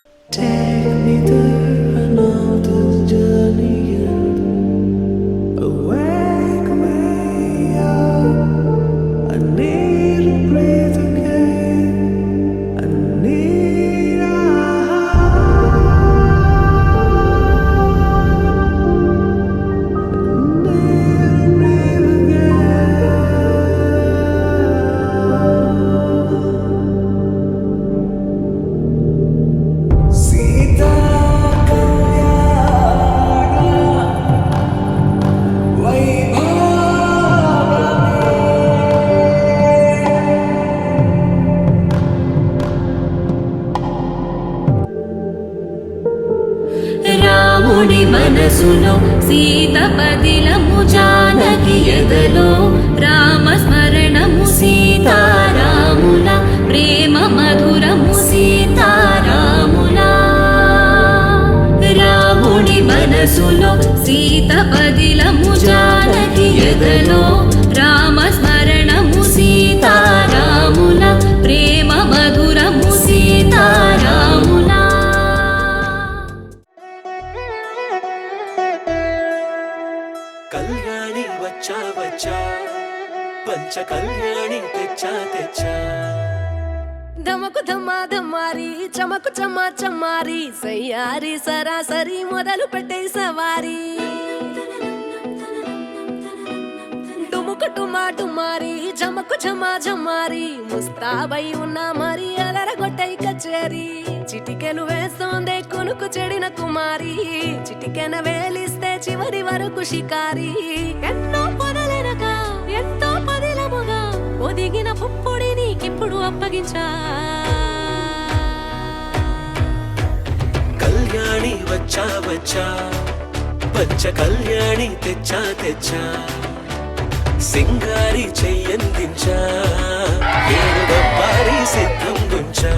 Take me there, I know this journey ends. Awake me up, I need to breathe again. I need to breathe again. Sita రాముడి మనసులో సీత పదిలము జానకి ఎదలో రామస్మరణము సీతారాముల ప్రేమ మధురము సీతారాముల రాముడి మనసులో సీత పదిలము జానకి ఎదలో రామస్మరణము సీతారాముల ప్రేమ మధురము సీతారాముల కళ్యాణి వచ్చా వచ్చా పంచ కళ్యాణి తెచ్చా తెచ్చా ధమకు ధమ్మా ధమ్మారి చమకు చమ్మా చమ్మారి సయ్యారి సరాసరి మొదలు పెట్టే సవారి డుముకు టుమా టుమారి జమకు ఝమా ఝమ్మారి ముస్తాబై ఉన్నా మరి అలరగొట్టై కచేరి చిటికెలు వేస్తోందే కొనుకు చెడిన కుమారి చిటికెన వేలిస్తే చివరి వరకు షికారి ఎన్నో పొదలెనక ఎంతో పదిలముగా ఒదిగిన పుప్పొడి నీకిప్పుడు అప్పగించా కళ్యాణి వచ్చా వచ్చా పంచ కళ్యాణి తెచ్చా తెచ్చా సింగారి చెయ్యందించా ఏడుగప్పారి సిద్ధం గుంచా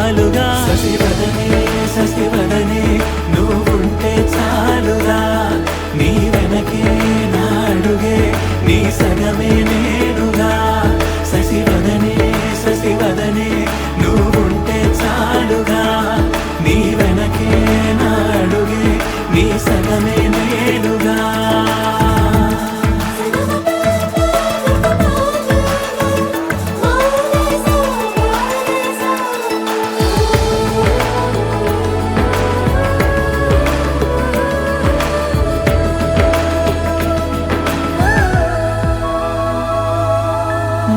చాలుగా శశివదనే శశివదనే నువ్వుంటే చాలుగా నీ వెనకే నాడుగే నీ సగమే నేనుగా శశివదనే శశివదనే నువ్వుంటే చాలుగా నీ వెనకే నాడుగే నీ సగమే నేనుగా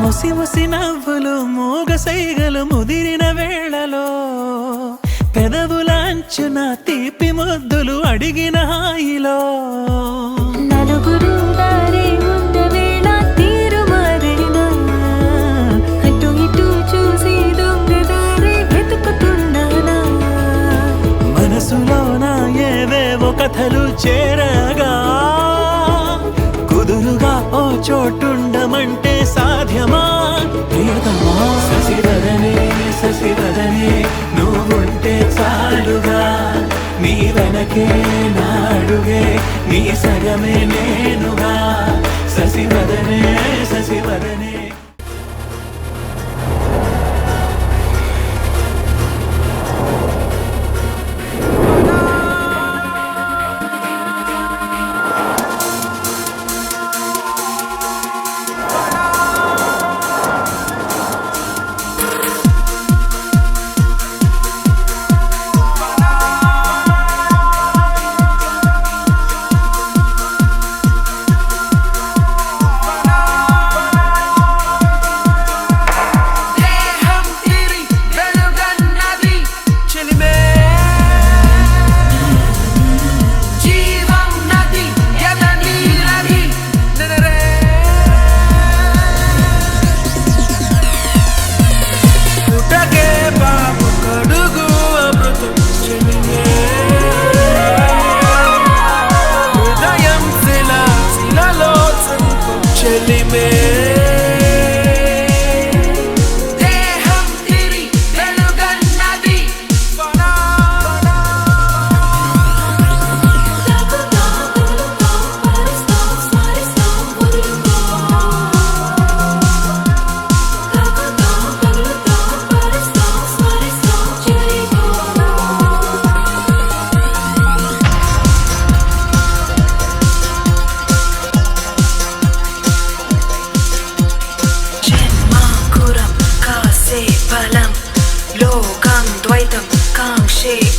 ముసి ముసి నవ్వులు మూగ సైగలు ముదిరిన వేళలో పెదవులాంచున తీపి ముద్దులు అడిగిన హాయిలో నలుగురు దారి ఉన్న వేళ తీరు మారేనా అటు ఇటు చూసి దొంగదారి వెతుకుతున్నానా మనసులోన ఏవేవో కథలు చేరగా కుదురుగా ఓ చోటుండమంటే సాధ్యమా ప్రియతమా శశివదనే శశివదనే నువ్వుంటే చాలుగా నీ వెనకే నాడుగే నీ సగమే నేనుగా శశివదనే శశివదనే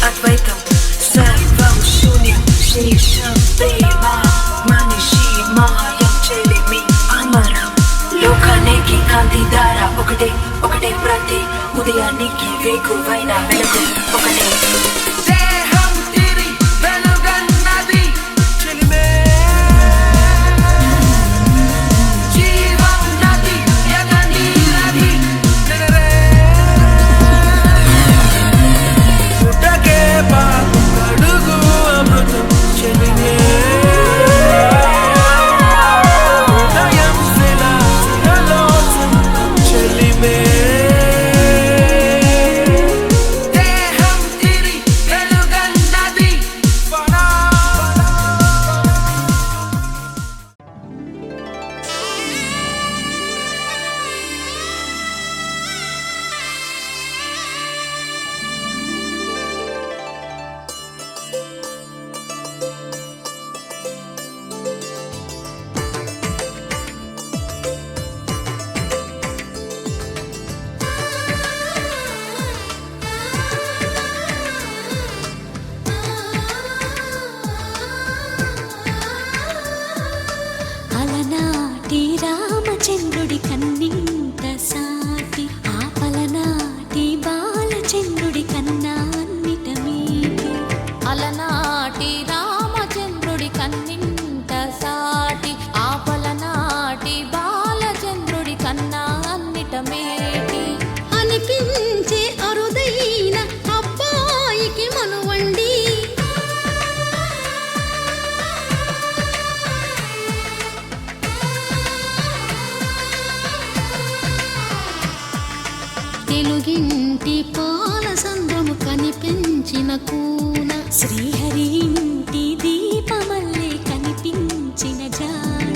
అద్వైతం సర్వం శూన్యం శేషం ప్రేమ మనిషి మాయం చెలిమి అమరం లోకానికి కాంతి ధార ఒకటే ఒకటే ప్రతి ఉదయానికి వేకువైన వెలుగు ఒకటే కూన శ్రీహరి ఇంటి దీపమల్లే కనిపించిన జాన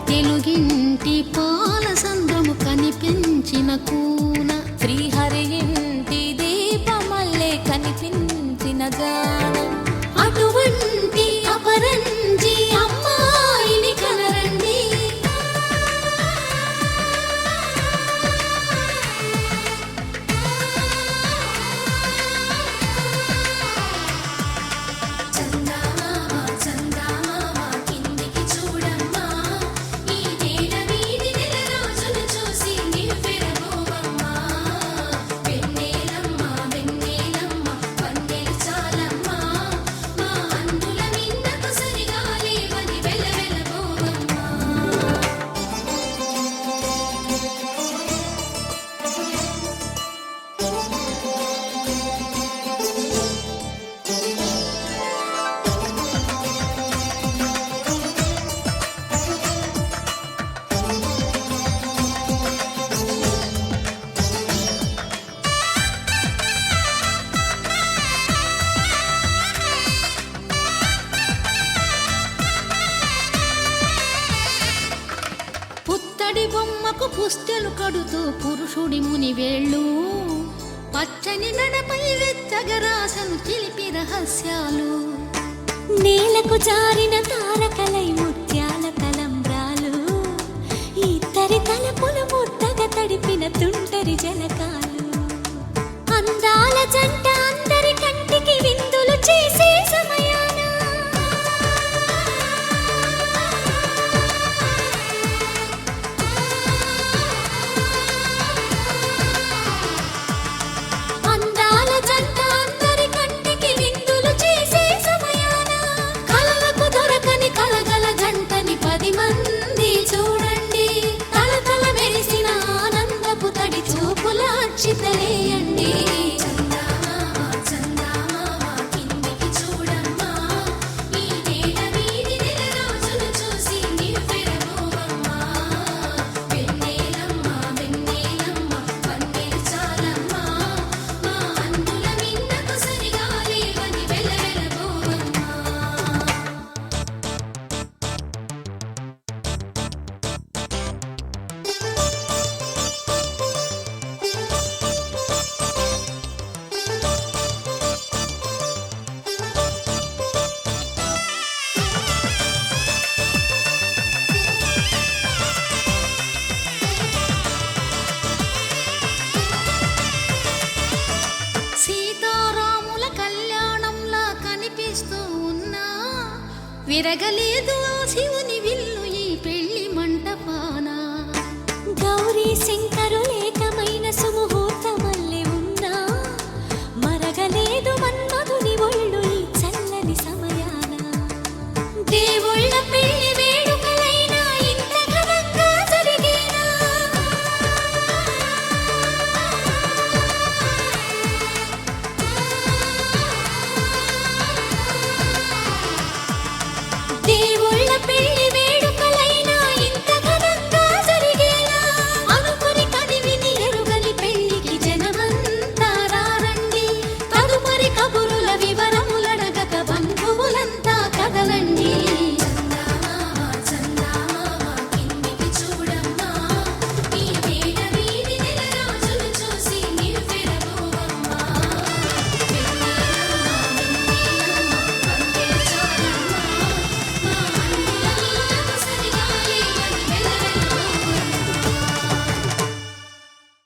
తెలుగింటి పాల సంద్రము కనిపించిన కూన శ్రీహరి ఇంటి దీపమల్లే కనిపించిన జాన అటువంటి అపరంజి అమ్మాయిని కనరండి చందమామ చందమామ కిందికి చూడమ్మా ఈ నేల వీధి నెల రోజులు చూసి నివ్వెరబోవమ్మా వెన్నెలమ్మ వెన్నెలమ్మ వన్నెలు చాలమ్మా మా అందుల మిన్నకు సరిగా లేవని వెలవెలబోవమ్మా పుత్తడి బొమ్మకు పుస్తెలు కడుతూ పురుషుడి ముని వేళ్ళు పచ్చని నడపై వెచ్చగరాసను చిలిపి రహస్యాలు నేలకు జారిన తారకలై ముత్యాల తలంబ్రాలు ఇద్దరి తలపులు ముద్దగా తడిపిన తుంటరి జలకాలు అందాల జంట అందరి కంటికి విందులు చేసే సమయాన అందాల జంట అందరి కంటికి విందులు చేసే సమయాన కలలకు దొరకని కలగల జంటని 10 మంది చూడండి తలతల మెరిసిన ఆనందపు తడి చూపుల అచ్చితలేయండి చందమామ చందమామ కిందికి చూడమ్మా ఈ నేల వీధి నెల రోజులు చూసి నివ్వెరబోవమ్మా వెన్నెలమ్మ వెన్నెలమ్మ వన్నెలు చాలమ్మా మా అందుల మిన్నకు సరిగా లేవని వెలవెలబోవమ్మా సీతారాముల కళ్యాణంలా కనిపిస్తూ ఉన్నా విరగలేదు ఆ శివుని